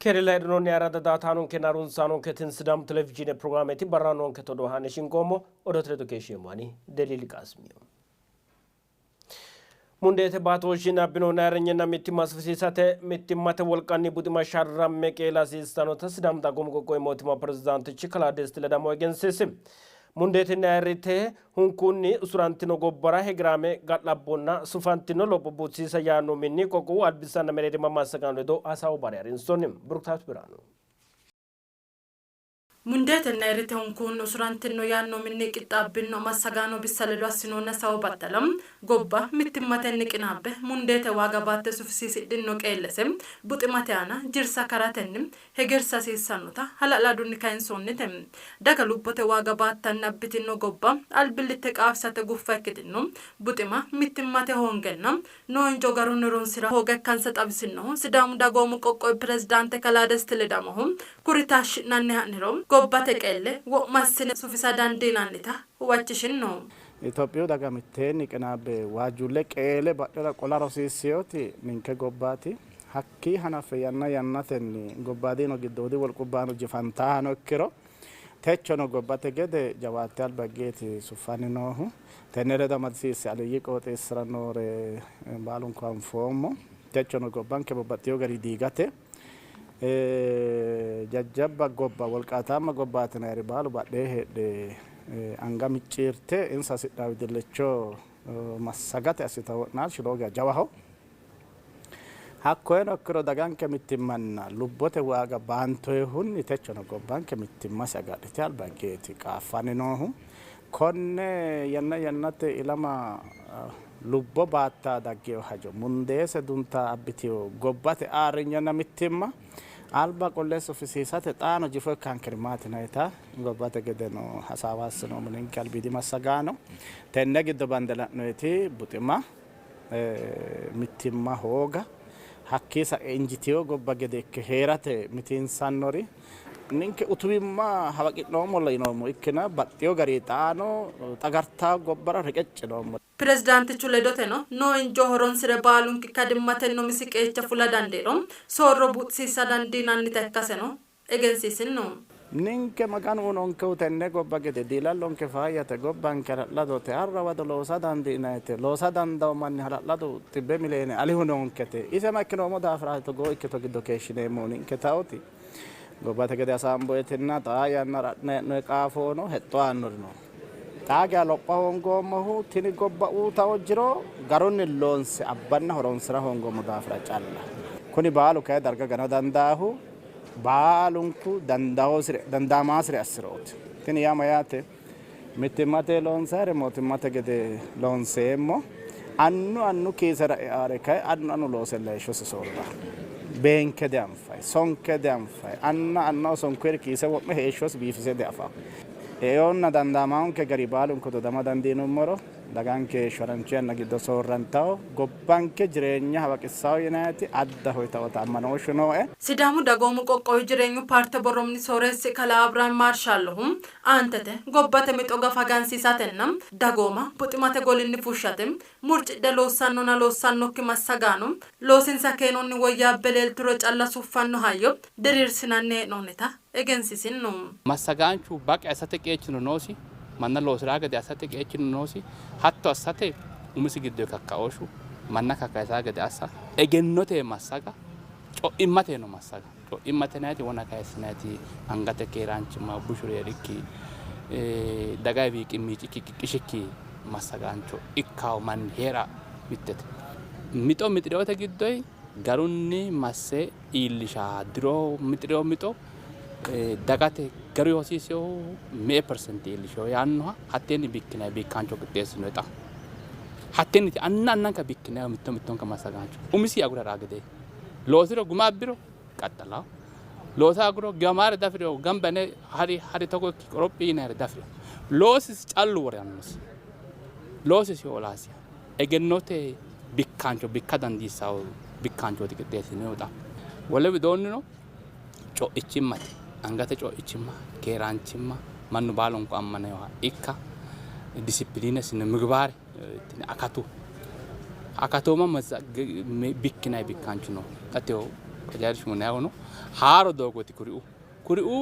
Kereleernoonni arada daataanoon kennaruun saanoon keetiin Sidaam televezyiinii pirogiraameetii barraanoon ketodoo haaneshin goomoo odootireetu keesheemaanii daliili qaasmiyo. Mundeete baatooshin abbinoon aaranyana mitti masfisiisate mitti mate walqanni budima sharramme qeelaa siistanota Sidaam daagom qoqqoo mootummaa pirezidaantichi Kalaadeesti ledhamoo egensiise. Mundeete naarite hunkunni usurantino gobbara hegraame gadlabbonna sufantino lobbuutsiisa yaanno minni qoqqoo albisana mereede mammaasaqaan do asaa'u bariyaarin sonnim buruktaat biraanu. Mundeete naarite hunkun usurantino yaanno minni qixxaabbinno massagaano bisaledo assinoona sawo battalam gobba mittimmatenni qinaabbe mundeete waaga baatte sufisiisidhinno qeellese buximate aana jirsa karatenni hegersa siissannota hala'ladunni kayinsoonnite daga lubbote waaga baattanni abbitinno gobba albillitte qaafsate guffa ikkitinno buxima mittimmate hoongenna noonjo garunni ronsira hooga kansa xabisinnohu Sidaamu dagoomu qoqqowi pirezidaante Kalaadeesti ledhamohu kuri taashshi'nanni ha'niro gobbate qeelle wo'massine sufisa dandiinannita huwachishinno. Itoophiyu daga mitteenni qinaabbe waajjuulle qeele badhera qola rosiisiyooti ninke gobbaati hakkii hanafe yannatenni gobbaadiino giddoodi wolqubbaanu jifantaano ikkiro techono gobbate gede jawaatte albaggeeti suffanni noohu tenne ledo amadisiisse aliyyi qooxeessira noore baalunku anfoommo techono gobbanke babbaxxeyo gari diigate jajjabba gobba wolqaataamma gobbaatinayri baalu badhee hedhe anga micciirte insa sidhaawi dillecho massagate assita wo'naal shilooga jawaho hakkoyeno ikkiro daganke mittimmanna lubbote waaga baantoyhunni techono gobbanke mittimmasi agadhite albaggeeti qaaffanni noohu konne yannate ilama lubbo baattaa daggeyo hajo mundeese dunta abbitiyo gobbate aarinyana mittimma alba qolleessa ofiisiisate xaano jifo kankirmaatinayta gobbate gede no hasaawassino muninke albiidi massagaano tenne giddo bandela'noyti buxima mittimma hooga hakkiisa injitiyo gobba gede ikke heerate mitiinsannori ninke utubimma hawaqidhoomolla yinoommo ikkina baxxiyo gari xaano xagartaa gobbara riqeccinoommo. Pirezidaantichu ledoteno no injo horonsire baalunki kadimmatenno misiqeecha fula dandeero soorro buutsiisa dandiinannita ikkaseno egensiisinno. Ninke maganu nonke tenne gobba gede diilallonke faayyate gobbanke hala'ladote har'a wado loosa dandiinayte loosa danda'u manni hala'ladu xibbe mileene alihu nonkete ise makkinoomo daafira togoo ikkito giddo keeshshineemmo ninke taoti gobbate gede asaamboyetinna xaa yannara adhne'noe qaafoono hexxo aannorino xaaga lopha hongoommohu tini gobba uutawo jiro garunni loonse abbanna horonsira hongoommo daafira calla kuni baalu kay darga gana dandaahu baalunku dandaamaasire assirooti tini yaa mayaate mittimmate loonsayre mootimmate gede loonseemmo annu kiisera eare kay annu loose leeshshosi soorra beenke de anfay sonke de anfay anna sonker kiise wo'me heeshshos biifise de afa eonna dandaamaanke gari baalunku dodama dandiinummoro daganke shorancheenna giddo soorrantaho gobbanke jireenya hawaqissawo yinayti adda hoytawota ammanooshu nooe Sidaamu dagoomu qoqqowi jireenyu paarte borromni sooressi Kalaa Abiraan Maarshallohum aantete gobbate mixo gafagansiisatenna dagooma buximate golinni fushshate murcidhe loossannona loossannokki massagaano loosinsa keenonni woyyaabbe leelturo calla suffanno hayyo diriirsinanni hee'noonnita egensiisinno. Massagaanchu baqe asate qeechino noosi manna loosiraa gede asate qeechino noosi hatto assate umisi giddo kakkaooshu manna kakkaisaa gede assa egennote massaga co'immateeno massaga co'immatenayti wona kayissinayti angate keeraanchimma bushureerikki dagay biiqimmiicikki qiqqishikki massagaancho ikkaawo manni heera mittete mixo mixireyote giddoy garunni masse iillishaa diroo mixireyo mixo dagate garu hosiiseyo 100% iillisheyo yaannoha hatteenni bikkinay biikkaancho qixxeessinoeta hatteenni annanka bikkinayo mittonka massagaancho umisi agura gede loosiro guma abbiro qaxxalawo loosa aguro gamaare dafireo gambane hari togo qorophiinayre dafireo loosis callu wore annosi loosis yoolaasiya egennote bikkaancho bikka dandiissawo bikkaanchooti qixxeessinoeta wole widoonnino co'ichimmate angate co'ichimma keeraanchimma mannu baalunku ammanayoha ikka disipiliine sine ምግባር akatooma bikkinayi bikkaanchuno xateyo qajeelchi mun yaa'u haaro doogoti kuri'u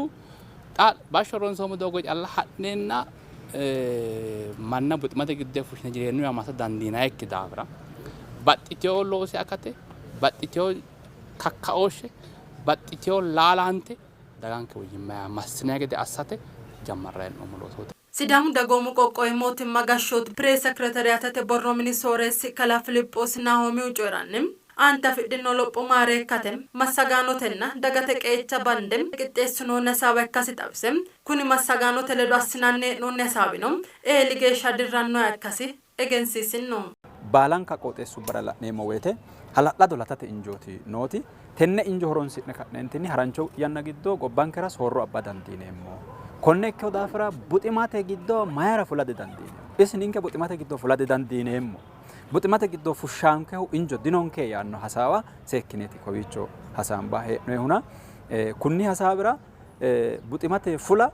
bashoron somo doogo alla hadneenna manna buxmate gidde fushne jireenyu amasa dandiina ekki daafira baxxitoo loosi akate baxxitoo kakkaooshe baxxitoo laalante daganke woyyimma massinaa gede assate jammarreen omolootote Sidaamu dagoomu qoqqowi mootummaa gashooti piree sekretariyaatete borroo minisooreessi Kalaa Filiphos Naahomii Ucoyranni anta fidhino lopho maareekkatem massagaanotenna dagate qeecha bandem qixxeessinoonni hasaaba akkasi xabse kuni massagaanote ledo assinanni hee'noonni hasaabino eeli geeshsha dirranno akkasi egensiisinno. Baalanka qooxeessu bara la'neemmo woyte hala'lado latate injooti nooti tenne injo horonsi'ne ka'neentinni harancho yanna giddoo gobbankera soorro abba dandiineemmo. Konne ikkeo daafira buximate giddoo mayra fulade dandiineemmo. Isininke buximate giddoo fulade dandiineemmo. Buximate giddoo fushshaankehu injo dinonke yaanno hasaawa seekkineeti kowiicho hasaambaa hee'noyhuna kunni hasaabira buximate fula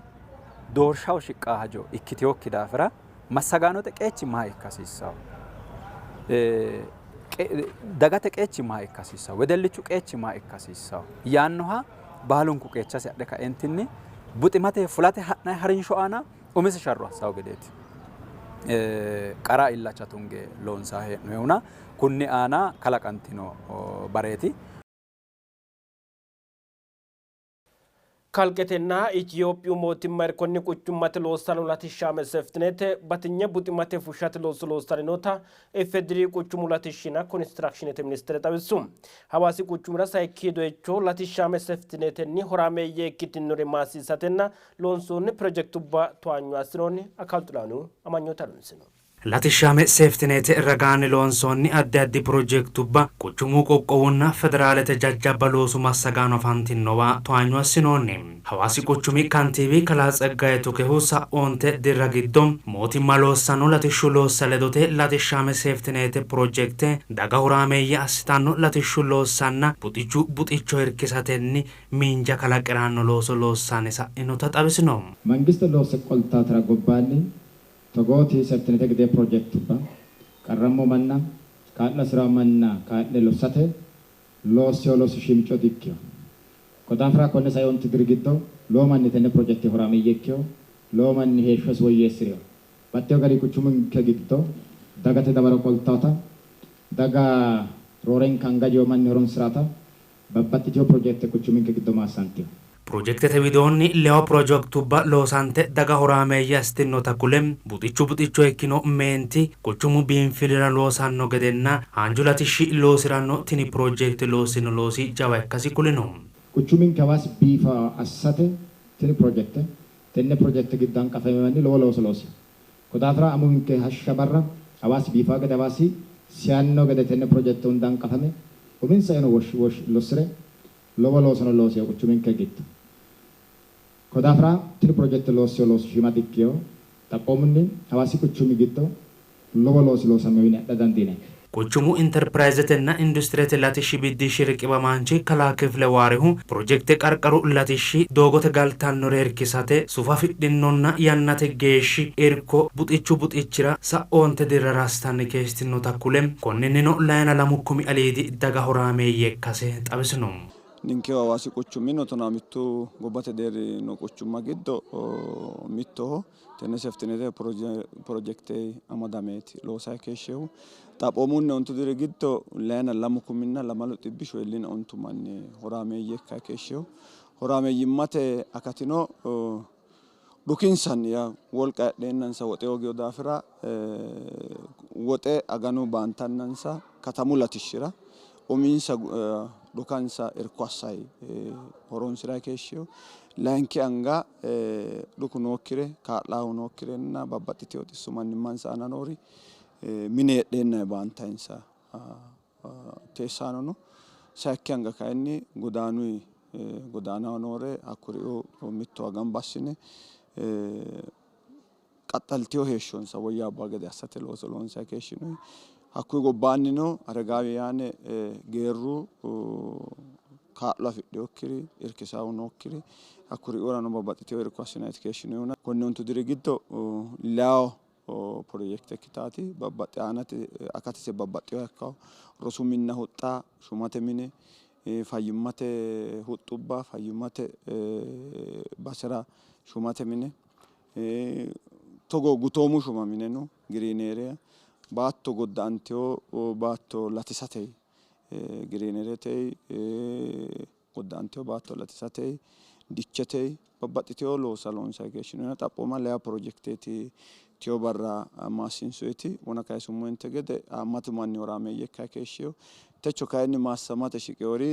doorshaho shiqqaa hajo ikkiteyokki daafira massagaanote qeechi maa ikkasiissawo dagate qeechi maa ikkasiissawo wedellichu qeechi maa ikkasiissawo yaannoha baalunku qeechasi adhe ka'eentinni buximate fulate ha'nayi harinsho aana umisi sharro hassawo gedeeti. Qara illacha tunge loonsaa hee'noyhuna kunni aana kalaqantino bareeti. Kalqetenna Itiyoophiyuu mootummaa erkonni quchummate loossan latishshaame seftinete batinye buximate fushshate loossaninoota effedirii quchumu latishshina konistirakshinete ministere xawissu. Hawaasi quchumira sayikkii doyechoo latishshaame seftinetenni horaameeyyee ikkitinore maasiisatenna loonsoonni pirojektubbaa to'anyu assinoonni akaalxulaanuu amanyoota lunsino. Latishshaame seeftineete ragaani loonsoonni addi addi pirojektubbaa quchumuu qoqqowwunna federaalete jajjabba loosu massagaano afantinnowa to'anyu assinoonni. Hawaasi quchumii kantiibii Kalaa Tsaggaayee Tukehu sa'oonte dirra giddoo mootummaa loossano latishshu loossa ledote latishshaame seeftineete pirojekte daga horaameeyye assitanno latishshu loossanna buxicho hirkisatenni miinja kalaqiraanno looso loossanni sa'inota xawisino. Mangiste loosse qoltaa tira gobbaanni Togoti seeftinete gidee pirojektubbaa qarrammoo manna kaadha siraa manna kaadhe lossate loosi shimicoo dikkio. Kodaafira konne sayonti dirgiddoo loo manni tenne pirojektii horaameeyyekkio loo manni heeshshos woyyeessireyo. Batteo gadi quchumun ke giddoo dagate dabaro qoltaata daga rooreen kan gajoo manni horonsiraata babbaxxitiyoo pirojekte quchumun ke giddoo maasantiyo. Projekte widoonni leo projektubba loosante daga horaameeyya astinota kulem buxicho ekkino meenti quchumu biinfilira loosanno gedenna hanjulatishshi loosiranno tini projekte loosino loosi jawa ikkasi kulino. Quchumin kawaas biifa assate tini projekte tenne projekte giddaan qafamemanni lowo loosi. Kodaafira amuminke hashabarra hawaas biifaa gade hawaasi siyaannoo gade tenne projekte hundaan qafame uminsa eno wosh losire lowo loosono loosi quchumin ke giddu. Kodaafira tini projekte loosi shima dikkio taqoomunni hawaasi quchumi giddoo lowo loosame wini adda dandiine. Quchumu interpiraayizetenna industirete latishshi biddishshi riqibamanchi Kalaa Kifle Waarihu projekte qarqaru latishshi doogote galtannore hirkisate sufa fidhinnonna yannate geeshshi irko buxichira sa'oonte dirra raastanni keessinota kulem konninnino layina lamukkumi aliidi daga horaameeyye ikkase xabisino. Ninke hawaasi quchumino tona mittu gobbate deeri no quchumma giddo mittoho tenne seftinete projekte amadameeti loosaa keeshshehu xaphoomunne ontu diri giddo layina lamu kuminna lamalu xibbisho illina ontu manni horaameeyye akka keeshshehu horaameeyyimmate akatino dhukinsan ya wolqa dheennansa woxe ogeyo daafira woxe aganu baantannansa katamu latishshira uminsa dhukansa irko assay horonsira keeshshehu layinki anga dhuku nookkire kaa'laahu nookkirenna babbaxxiteyo xissu mannimmansa ana noori mine heedheenna baantayinsa teessaano no sayikki anga kayinni godaanaho noore hakkuri'u mittowa gamba assine qaxxaltiyo heeshshonsa woyyaabbaa gede assate looso loonsayi keeshshinoyi. Hakkuyi gobbaannino aregaawiyyaane geerru kaa'lo afidheyokkiri irkisaawu nookkiri hakkuri'uurano babbaxxiteyo irko assinayti keeshshinoyuna konne ontu diri giddo leawo projekte ikkitaati babbaxxe aanati akatise babbaxxeyo yakkawo rosu minna huxxaa shumate mine fayyummate huxxubbaa fayyummate basira shumate mine togo gutoomu shuma mine no green area baatto godda'anteo baatto latisatei green area tei godda'anteo baatto latisatei dicchetei babbaxxiteo loosa loonsayi keeshshinoona xaphooma leya projekteeti tiyo barra maasinsoyti wona kayisummoente gede ammatu manni horaameeyye ikkayi keeshsheyo techo kayinni maassamate shiqeyoori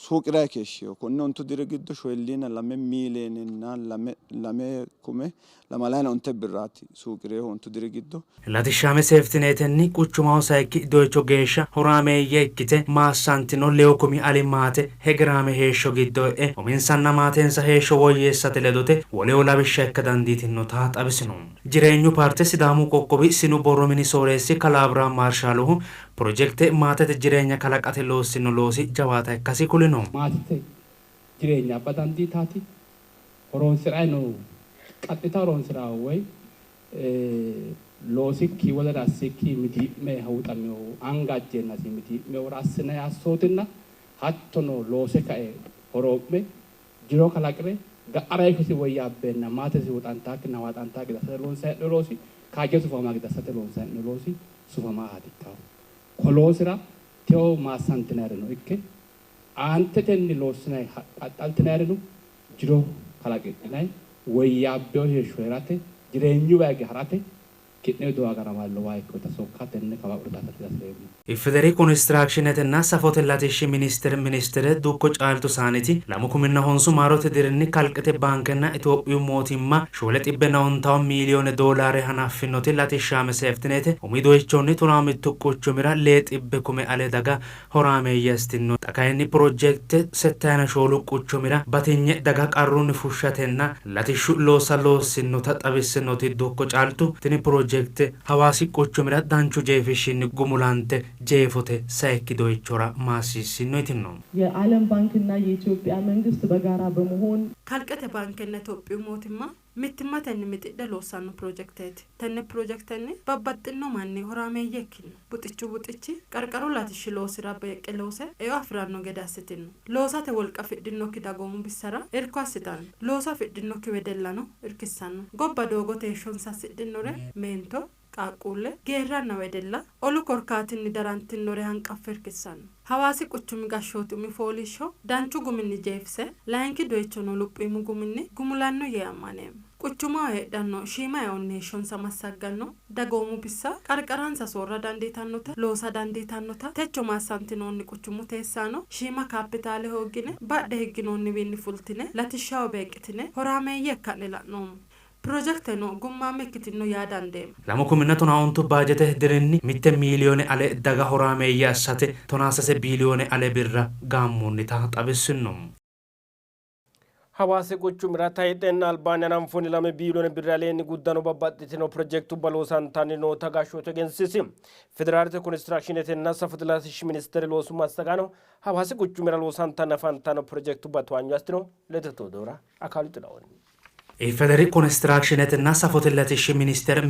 suuqiray keeshsheyo konne ontu dire giddo shoyilliina 2 miileeninna 2 lamalayina onte birraati suuqireyo ontu dire giddo latishshaame seeftineetenni quchumaho sayikki doyicho geeshsha horaameeyye ikkite maassantino lewu kumi alimaate hegeraame heeshsho giddo uminsanna maateensa heeshsho woyyeessate ledote woleho lawishsha ikka dandiitinota xawisino jireenyu paarte sidaamu qoqqowi sinu borro mini sooreessi kalaa Abiraam Maarshaalohu projekte maatete jireenya kalaqate loossino loosi jawaata ikkasi kulino maatete jireenya abba dandiitaati horoonsiray no qaxxita horoonsiraa way loosikki wala rassikki midi'me hawuxameo angajjennasi midi'me warassina yassootinna hattono loose ka'e horoophe jiroo kalaqire ga'aray kosi woyyaabbenna maatesi wuxantaakki nawaaxantaakki dasate loonsayno loosi kaajje sufamaa dasate loonsayno loosi sufamaa haatittawu koloosira teo maasantinarino ikke aantetenni loossinay qaxxaltinarino jiroo kalaqidhinay woyyaabbeo heeshsho herate jireenyu baagi harate kidne do agaramallo way ko ta sokkatenne kaba urdatati dasleemu ifederi konistrakshnetenna safote latishshi ministere dukko caaltu saaniti lamu kuminna honsu maarote dirinni kalqete bankenna Itophiyu mootimma shoole xibbenna $1 miiliyoone hanaffinote latishshaame seeftinete umidoyichonni tunaamittu quchumira lee xibbe kume ale daga horaameeyyastinno xakayinni projekte settayina shoolu quchumira batinye daga qarrunni fushshatenna latishshu loosa loossinota xawissinoti dukko caaltu tini projekte hawaasi quchumira danchu jeefishinni gumulante ጄፎቴ ሳይኪዶይቾራ ማሲሲኖይቲኖ የዓለም ባንክና የኢትዮጵያ መንግስት በጋራ በመሆን ካልቀተ ባንክና ኢትዮጵያ ሞቲማ mittimmatenni mitidhe loossanno projekteeti tenne projektenni babbaxxino manni horaameeyyekkino buxichi qarqaru latishshi loosira beeqqe loose eo afiranno gede assitino loosate wolqa fidhinokki dagoomu bissara irko assitanno loosa fidhinokki wedellano irkissanno gobba doogote heeshshonsa assidhinore meento qaaqquulle geerranna wedella olu korkaatinni darantinore hanqaffe irkissanno hawaasi quchumi gashshooti umi fooliishsho danchu guminni jeefise laayinki doyichono luphiimu guminni gumulanno yee ammaneemmo quchumaa heedhanno shiima eonneeshshonsa massagganno dagoomu bissa qarqaransa soorra dandiitannota loosa dandiitannota techo maassantinoonni quchumu teessaano shiima kaapitaale hooggine badhe higginoonniwiinni fultine latishshaho beeqqitine horaameeyye akka'ne la'noommo Project no gumma mekkitino yaadande lamu kuminna tonaontu baajete dirinni mitte miiliyoone ale daga horaameeyye assate 9 biiliyoone ale birra gaammonnita xawissinno hawaasi quchumira tayixenna albaaniyaan anfuuni 2 biiliyoone birraaleen guddano babbaxxitino projektu baloosantanni noota gaashoote gensisi federaalite konistirakshinetenna safatilatish ministeri loosuma sagano hawaasi quchumira loosantanna fantano projektu batwaanyu astino leteto doora akaalutu lawoni ifederi konistrakshnetenna safote latishshi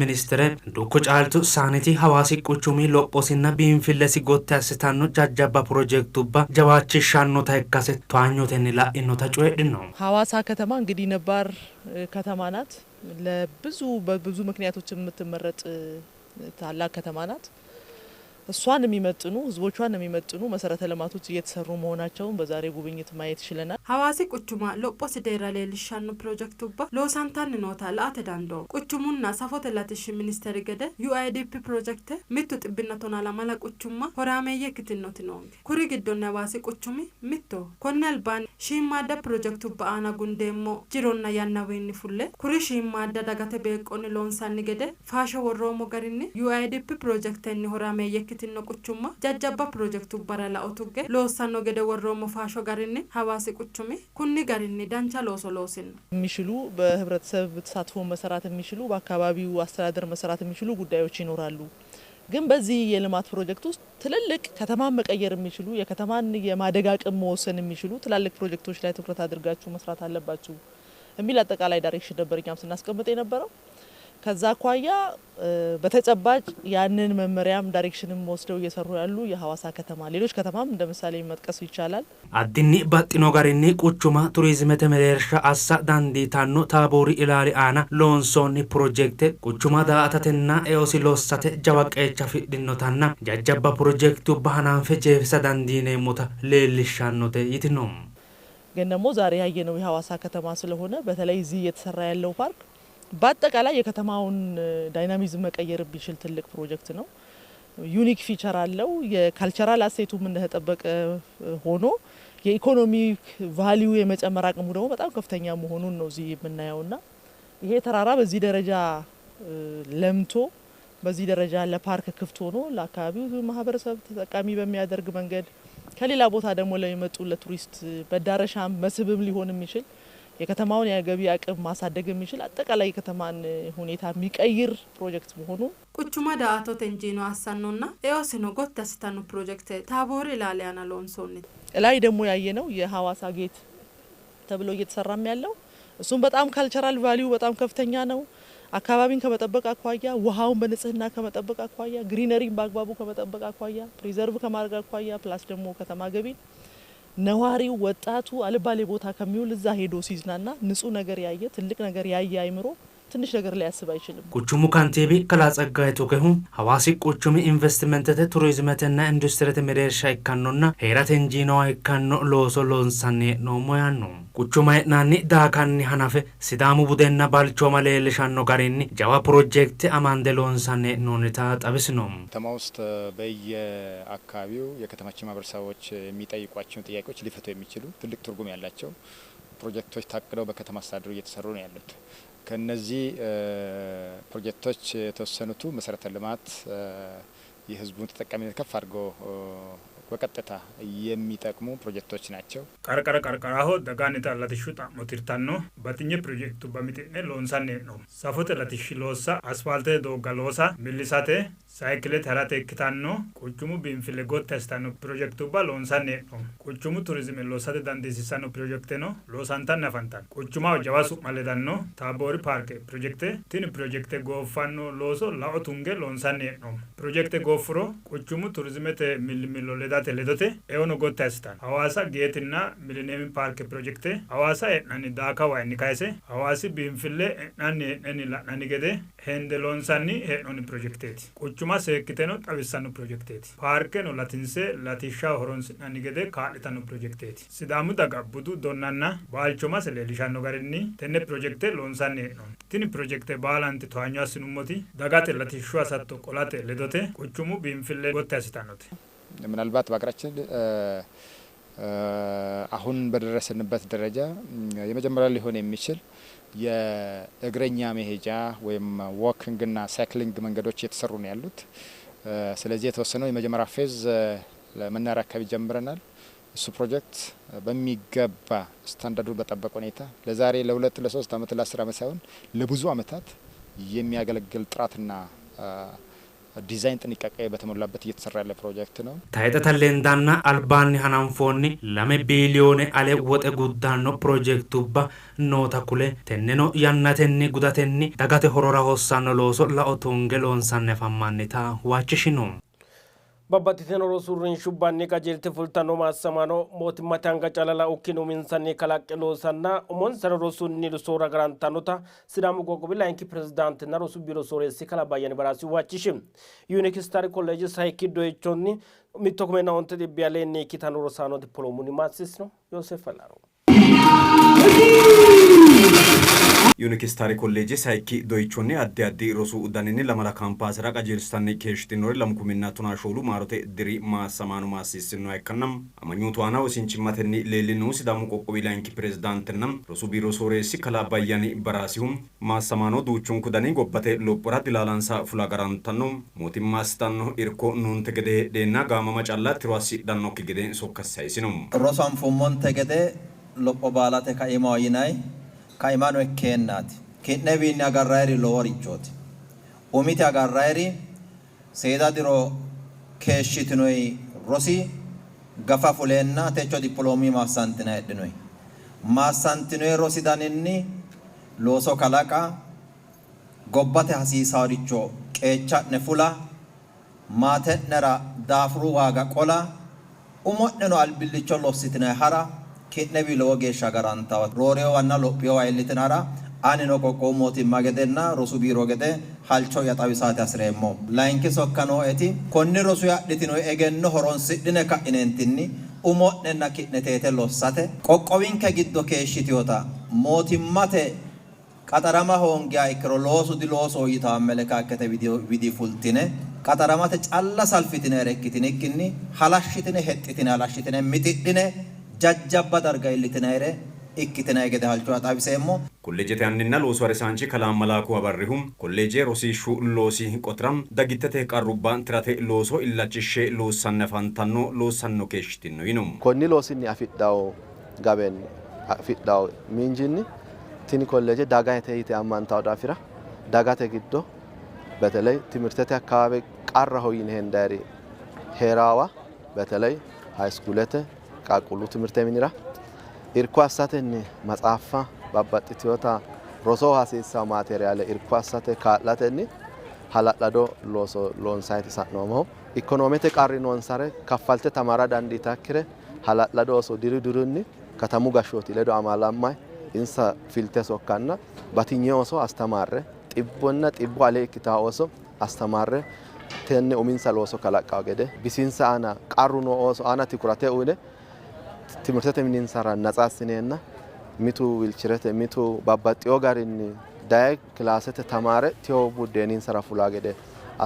ministere dukko caaltu saaniti hawaasi quchumi lophosinna biinfillesi gotte assitanno jajjabba projektubba jawaachishshannota ikkase to'anyotenni la'inota cuedhino ሐዋሳ ከተማ እንግዲህ ነባር ከተማ ናት በብዙ ምክንያቶች የምትመረጥ ታላቅ ከተማ ናት እሷን የሚመጥኑ ህዝቦቿን የሚመጥኑ መሰረተ ልማቶች እየተሰሩ መሆናቸውን በዛሬ ጉብኝት ማየት ይችላል ሐዋሲ ቁቹማ ሎጶስ ዴራሌ ልሻኑ ፕሮጀክቱባ ሎሳንታን ኖታ ለአተዳንዶ ቁቹሙና ሳፎተ ላትሽ ሚኒስተር ገደ UIDP ፕሮጀክት ሚቱ ጥብነቶና ለማላ ቁቹማ ሆራሜየ ክትኖት ነው ኩሪ ግዶና ሐዋሲ ቁቹሚ ሚቶ ኮነልባን ሺማዳ ፕሮጀክቱባ አና ጉንዴሞ ጅሮና ያናዌኒ ፉለ ኩሪ ሺማዳ ዳጋተ በቆን ሎንሳን ገደ ፋሾ ወሮሞ ጋሪኒ UIDP ፕሮጀክትን ሆራሜየ kitino quchuma jajjabba projektu barala otuge loossanno gede worromo faasho garinni hawaasi quchumi kunni garinni dancha looso loosinno የሚችሉ በህብረተሰብ ተሳትፎ መሰራት የሚችሉ በአካባቢው አስተዳደር መሰራት የሚችሉ ጉዳዮች ይኖራሉ ግን በዚህ የልማት ፕሮጀክት ውስጥ ትልልቅ ከተማን መቀየር የሚችሉ የከተማን የማደግ አቅም መወሰን የሚችሉ ትላልቅ ፕሮጀክቶች ላይ ትኩረት አድርጋችሁ መስራት አለባችሁ የሚል አጠቃላይ ዳይሬክሽን ነበር እኛም ስናስቀምጥ የነበረው ከዛ አኳያ በተጨባጭ ያንን መመሪያም ዳይሬክሽንም ወስደው እየሰሩ ያሉ የሐዋሳ ከተማ ሌሎች ከተማም እንደ ምሳሌ መጥቀስ ይቻላል። አዲኒ ባጥኖ ጋሪኒ ቁቹማ ቱሪዝም ተመለርሻ አሳ ዳንዲ ታኖ ታቦሪ ኢላሊ አና ሎንሶኒ ፕሮጀክት ቁቹማ ዳአታተና ኤኦሲ ሎሳተ ጀዋቀቻ ፊድኖታና ጃጃባ ፕሮጀክቱ ባህናን ፈጀፍሳ ዳንዲ ነሞታ ሌልሻኖተ ይትኖ ግን ደግሞ ዛሬ ያየነው የሐዋሳ ከተማ ስለሆነ በተለይ እዚህ እየተሰራ ያለው ፓርክ በአጠቃላይ የከተማውን ዳይናሚዝም መቀየር ቢችል ትልቅ ፕሮጀክት ነው። ዩኒክ ፊቸር አለው። የካልቸራል አሴቱም እንደተጠበቀ ሆኖ የኢኮኖሚክ ቫልዩ የመጨመር አቅሙ ደግሞ በጣም ከፍተኛ መሆኑን ነው እዚህ የምናየውና ይሄ ተራራ በዚህ ደረጃ ለምቶ በዚህ ደረጃ ለፓርክ ክፍት ሆኖ ለአካባቢው ማህበረሰብ ተጠቃሚ በሚያደርግ መንገድ ከሌላ ቦታ ደግሞ ለሚመጡ ለቱሪስት መዳረሻም መስህብም ሊሆን የሚችል የከተማውን የገቢ አቅም ማሳደግ የሚችል አጠቃላይ የከተማን ሁኔታ የሚቀይር ፕሮጀክት መሆኑ ቁቹማ ዳአቶ ተንጂኖ አሳኖና ኤኦሲኖ ጎታስታኑ ፕሮጀክት ታቦሪ ላሊያና ሎንሶኒ ላይ ደግሞ ያየነው የሐዋሳ ጌት ተብሎ እየተሰራም ያለው እሱም በጣም ካልቸራል ቫልዩ በጣም ከፍተኛ ነው። አካባቢን ከመጠበቅ አኳያ ውሃውን በንጽህና ከመጠበቅ አኳያ ግሪነሪን በአግባቡ ከመጠበቅ አኳያ ፕሪዘርቭ ከማድረግ አኳያ ፕላስ ደግሞ ከተማ ገቢ ነዋሪው ወጣቱ አልባሌ ቦታ ከሚውል እዛ ሄዶ ሲዝናና ንጹህ ነገር ያየ ትልቅ ነገር ያየ አይምሮ ትንሽ ነገር ሊያስብ አይችልም። ቁቹሙ ካንቴቢ ከላጸጋይቶ ከሁም ሐዋሲ ቁቹሙ ኢንቨስትመንት ቱሪዝምና ኢንዱስትሪ ተመደርሻ ይካኖና ሄራት እንጂኖ ይካኖ ሎሶ ሎንሳኔ ነው ሞያኑ ቁቹማ ናኒ ዳካኒ ሐናፈ ሲዳሙ ቡደና ባልቾ ማለልሻኖ ጋሪኒ ጃዋ ፕሮጀክት አማንደ ሎንሳኔ ኖንታ ጠብስኖ ከተማ ውስጥ በየአካባቢው የከተማችን ማህበረሰቦች የሚጠይቋቸውን ጥያቄዎች ሊፈቱ የሚችሉ ትልቅ ትርጉም ያላቸው ፕሮጀክቶች ታቅደው በከተማ አስተዳደሩ እየተሰሩ ነው ያሉት። ከነዚህ ፕሮጀክቶች የተወሰኑቱ መሰረተ ልማት የህዝቡን ተጠቃሚነት ከፍ አድርገው በቀጥታ የሚጠቅሙ ፕሮጀክቶች ናቸው። ቀርቀራሆ ደጋኒታ ለትሹጣ ሞቲርታኖ በትኘ ፕሮጀክቱ በሚጤኔ ሎንሳኔ ነው ሳፎተ ለትሽ ሎሳ አስፋልቴ ዶጋ ሎሳ ሚሊሳቴ ሳይክሌ ተራቴ ክታኖ ቁቹሙ ቢንፊሌ ጎት ተስታኖ ፕሮጀክቱ ባ ሎንሳኔ ነው ቁቹሙ ቱሪዝም ሎሳቴ ዳንዲሲሳኖ ፕሮጀክት ነው ሎሳንታን ነፋንታን ቁቹማ ጀዋሱ ማለዳኖ ታቦሪ ፓርክ ፕሮጀክት ቲን ፕሮጀክት ጎፋኖ ሎሶ ላኦቱንጌ ሎንሳኔ ነው ፕሮጀክት ጎፍሮ ቁቹሙ ቱሪዝምቴ ሚልሚሎ ለዳ ቴሌዶቴ ኤኦኖ ጎታስታን ሐዋሳ ጌትና ሚሊኒየም ፓርክ ፕሮጀክት ሐዋሳ ኤናኒ ዳካ ዋይኒ ካይሴ ሐዋሲ ቢንፊሌ ኤናኒ ኤኒ ላናኒ ገደ ሄንደሎንሳኒ ሄኖኒ ፕሮጀክቴቲ ቁቹማ ሴክቴኖ ጠብሳኑ ፕሮጀክቴቲ ፓርክ ነው ላቲንሴ ላቲሻ ሆሮንስ ናኒ ገደ ካሊታኑ ፕሮጀክቴቲ ሲዳሙ ዳጋቡቱ ዶናና ባልቾማ ሰሌሊሻኖ ጋሪኒ ተነ ፕሮጀክት ሎንሳኒ ነው ቲኒ ፕሮጀክት ባላንቲ ተዋኛ ስኑሞቲ ዳጋቴ ላቲሹ አሳቶ ቆላቴ ለዶቴ ቁቹሙ ቢንፊሌ ጎታስታኖት ምናልባት በአገራችን አሁን በደረሰንበት ደረጃ የመጀመሪያ ሊሆን የሚችል የእግረኛ መሄጃ ወይም ዋኪንግና ሳይክሊንግ መንገዶች እየተሰሩ ነው ያሉት። ስለዚህ የተወሰነው የመጀመሪያ ፌዝ ለመናኸሪያ አካባቢ ጀምረናል። እሱ ፕሮጀክት በሚገባ ስታንዳርዱን በጠበቀ ሁኔታ ለዛሬ ለ2 ለ3 ዓመት ለ10 ዓመት ሳይሆን ለብዙ ዓመታት የሚያገለግል ጥራትና ዲዛይን ጥንቃቄ በተሞላበት እየተሰራ ያለ ፕሮጀክት ነው። ታይተተሌንዳና አልባኒ ሀናንፎኒ ለመ ቢሊዮኔ አለ ወጠ ጉዳኖ ፕሮጀክቱባ ኖታ ኩሌ ተነኖ ያናተኒ ጉዳተኒ ዳጋቴ ሆሮራ ሆሳኖ ሎሶ ላኦቶንጌ ሎንሳኔ ፈማኒታ ዋችሽኖ babbaxxitino rosurrin shubbanni qajeelte fultanno maassamano mootimmate hanga calala ukkinu minsanni kalaqqe loosanna umonsara rosunni soora garantannota sidaamu qoqqowi layinki pirezidaantinna rosu biiro sooreessi kala bayyani baraasi waachishim yunik stari kolleeji sayikki doyichonni mitto kumena onte dhibbi aleenni ikkitano rosaanoti polomuni maassisno yoosef fallaro ዩኒክስታሪ ኮሌጅ ሳይኪ ዶይቾኒ አዲ አዲ ሮሱ ኡዳኒኒ ለመላ ካምፓስራ ቀጀልስታኒ ኬሽቲኖሪ ለምኩሚና ቱናሾሉ ማሮቴ ድሪ ማሰማኑ ማሲስኑ አይከነም አመኙቱ ዋና ወሲንቺማተኒ ሌሊኑ ሲዳሙ ቆቆቢ ላይንኪ ፕሬዝዳንትናም ሮሱ ቢሮ ሶሬሲ ከላባያኒ በራሲሁም ማሰማኖ ዱቹን ኩዳኒ ጎበቴ ሎፖራ ዲላላንሳ ፉላጋራንተኖ ሞቲማ ስታኖ ኢርኮ ኑን ተገደ ደና ጋማ መጫላ ትሯሲ ዳኖ ከገደ ሶከሳይሲኑ ሮሳን ፎሞን ተገደ ሎፖ ባላተ ካይማይናይ ካይማኖ ከናት ከነቢና ጋራሪ ሎወሪቾት ኦሚታ ጋራሪ ሴዳ ድሮ ከሽትኖይ ሮሲ ገፋፉለና ተቾ ዲፕሎሚ ማሳንትና እድኖይ ማሳንትኖይ ሮሲ ዳንኒ ሎሶ ካላቃ gobbate hasiisaaricho qeecha'ne fula maate'nera daafuru waaga qola umo'neno albillicho lossitine hara ki'newi lowo geeshsha garantawa rooreyo wanna lophiyowa illitine hara anino qoqqowu mootimma gedenna rosu biiro gede halcho yaxawisaate hasireemmo layinki sokkanoo'eti konni rosu adhitino egenno horonsidhine ka'ineentinni umo'nenna ki'neteete lossate qoqqowinke giddo keeshshitiyota mootimmate qaxarama hoongiya ikkiro loosu dilooso yitawo amelekaakkete widi fultine qaxaramate calla salfitineere ikkitinikkinni halashshitine hexxitine halashshitine mitidhine jajjabba darga illitineere ikkitine gede halcho xawiseemmo. Kolleejjete anninna loosu harisaanchi Kalaam Malaakuu Abarrihum kolleejjee rosiishshu loosi qotiram dagittete qarrubbaan tirate looso illachishshee loossanne afantanno loossanno keeshshitino yinum. Konni loosinni afidhawo gaben afidhawo miinjinni tini kolleejje dagate yite ammantawo daafira dagate giddo በተለይ ትምህርተት አካባቢ ቀረሁ ይንሄን ዳሪ ሄራዋ በተለይ ሃይስኩለተ ቃቁሉ ትምህርተ ሚኒራ ኢርኳሳተን መጻፋ ባባጥቲዮታ ሮሶ ሀሲሳ ማቴሪያል ኢርኳሳተ ካላተን ሀላላዶ ሎሶ ሎን ሳይት ሳኖሞ ኢኮኖሚቴ ቃሪ ኖንሳረ ከፋልተ ተማራ ዳንዲ ታክረ ሀላላዶ ሶ ድሩድሩኒ ከተሙ ጋሾቲ ለዶ አማላማይ ኢንሳ ፊልተስ ወካና ባቲኛው ሶ አስተማረ ጢቦና ጢቦ አለ ኪታኦሶ አስተማረ ተነ ኡሚንሳ ሎሶ ከላቃው ገደ ቢሲንሳ አና ቃሩኖ ኦሶ አና ትኩራቴ ኡነ ትምርተተ ሚኒንሳራ ነጻስኔና ሚቱ ዊልችረተ ሚቱ ባባጢዮ ጋሪን ዳይ ክላሰተ ተማረ ቲዮ ቡዴኒን ሰራ ፉላ ገደ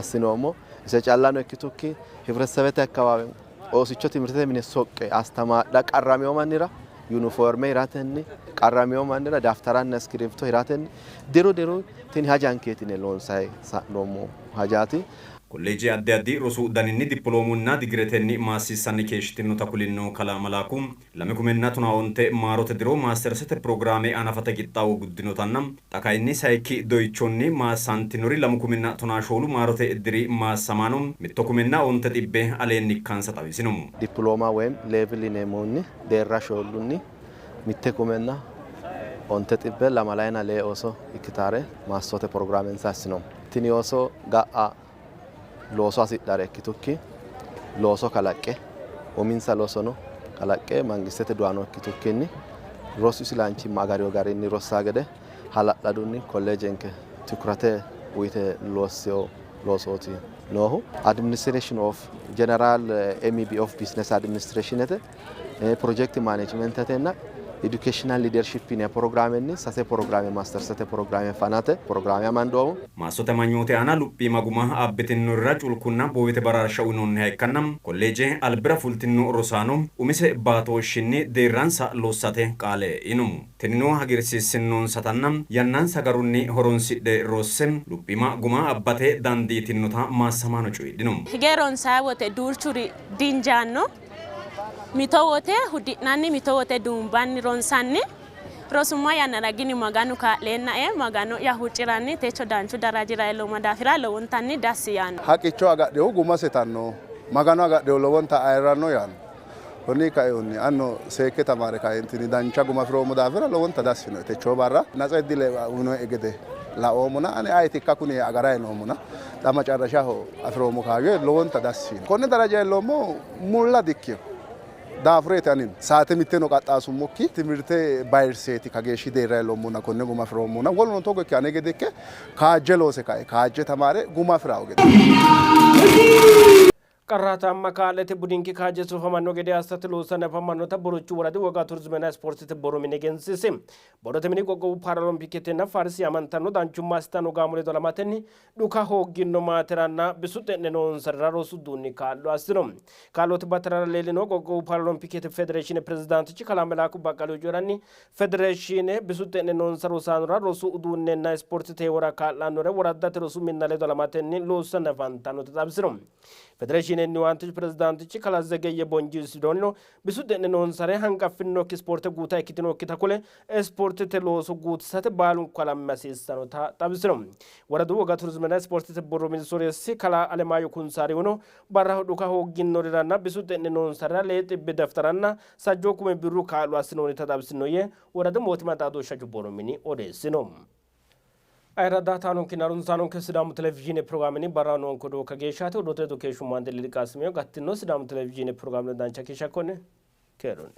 አስኖሞ እሰጫላኖ እክቱኪ ህብረተሰበተ አካባቢ ኦሲቾ ትምርተተ ሚኒ ሶቀ አስተማዳ ቀራሚዮ ማንራ ዩኒፎርም ይራተኒ ቀራሚዮ ማንራ ዳፍተራና ስክሪፕቶ ይራተኒ ድሮ tin hajan ketine lon sai nomo hajati kolleejjii addi addi rosu daninni dippiloomunna digiretenni maassisanni keeshshitino takulinno Kalaam Malaakuu lame kumenna tuna onte maarote diro maastersete programme anafata qixxaawo guddinotanna xakayinni sayikki doyichonni maassantinori lamu kumenna tuna shoolu maarote diri maassamaano mitto kumenna onte xibbe aleenni kansa xawisino dippiloma ወይም ሌቭል ኔሞኒ deerra shoolunni mitte kumenna onte xibbe lamalayna lee oso ikkitaare maassote programmen sassino tini oso ga'a looso asidhare ikkitukki looso kalaqqe uminsa loosono kalaqqe mangistete du'ano ikkitukkinni rosu silaanchimma agariyo garinni rossaa gede hala'ladunni kolleejenke tikurate uyite loossiyo loosooti noohu administration of general MEB of business administration ete project management etenna educational leadership in a program ni sase program master sate program fanate program amando maasote manyote ana luphi maguma abbitinno rajul kunna bowite bararsha unon haykannam kolleeje albira fultinno rosano umise baato shinni deransa lossate qaale inum tinino hagirsisinnon satannam yannan sagarunni horonsidhe rossem luphi maguma abbate dandiitinnota maasamano cuidinum geron sawote durchuri dinjanno mitowote hudinanni mitowote dumbanni ronsanni rosumma yannara gini maganu kaa'leenna maganu ya hucciranni techo danchu darajira elo madafira lowontanni dassi yaano haqicho agadhehu guma setanno maganu agadhehu lowonta ayranno yaano konni kaeonni anno seekke tamare kaentini dancha guma firomo dafira lowonta dassino techo barra naxa edile uno egede laomuna ane ayitikka kuni agaray nomuna da macarashaho afiromo kaayo lowonta dassino konni daraja elomo mulla dikkio daafurete anin saate mitteno qaxxaasumokki timirte bayirseeti kageeshshi deerra eloomuna konne guma firoomuna woluno togo ikke ane gedekke kaajje loose kae kaajje tamaare guma firaawo gede qarrata amma kaalete budinki kaajje suufamanno gede assate loossanne afamannota borochu woradi wogaa turizimena ispoortite boromine egensiise borote mini qoqqowu paaralompiketenna farsi amantanno danchummaa assitano gaamole dolamatenni dhuka hoogginno maateranna bisuxe'ne noonsarira rosu duunni kaallo assino kaallooti battarara leellino qoqqowu paaralompikete federeeshine pirezidaantichi Kalaam Malaakuu Baqqaluu coyiranni federeeshine bisuxe'ne noonsa rosaanora rosu uduunnenna ispoortite wora kaa'lannore woraddate rosu minnale dolamatenni loossanne afantannota xawisino federeeshine ni wanti prezidaantichi Kala Zegeye Bonjisidoonino bisuxe'ne noonsare hanqaffinokki ispoorte guuta ikkitinokkita takule ispoortete looso guutisate baalun kalamme hasiissanota xawisino woradu wogaa turizimena ispoortete borro ministeeressi Kala Alemaayo Kunsaariwno barraho dhuka hoogginnoriranna bisuxe'ne noonsarira lee xibbi daftaranna sajjoo kume birru kaallo assinoonita xawisinoyye woradu mootimmaa xaadoshsha borro mini odeessino ayradda taanun kinarun saanun ke sidamu televizhiin programini barano kodo kageeshate odote education mandeli qasmiyo gattinno sidamu televizhiin programni dancha kisha konne kerun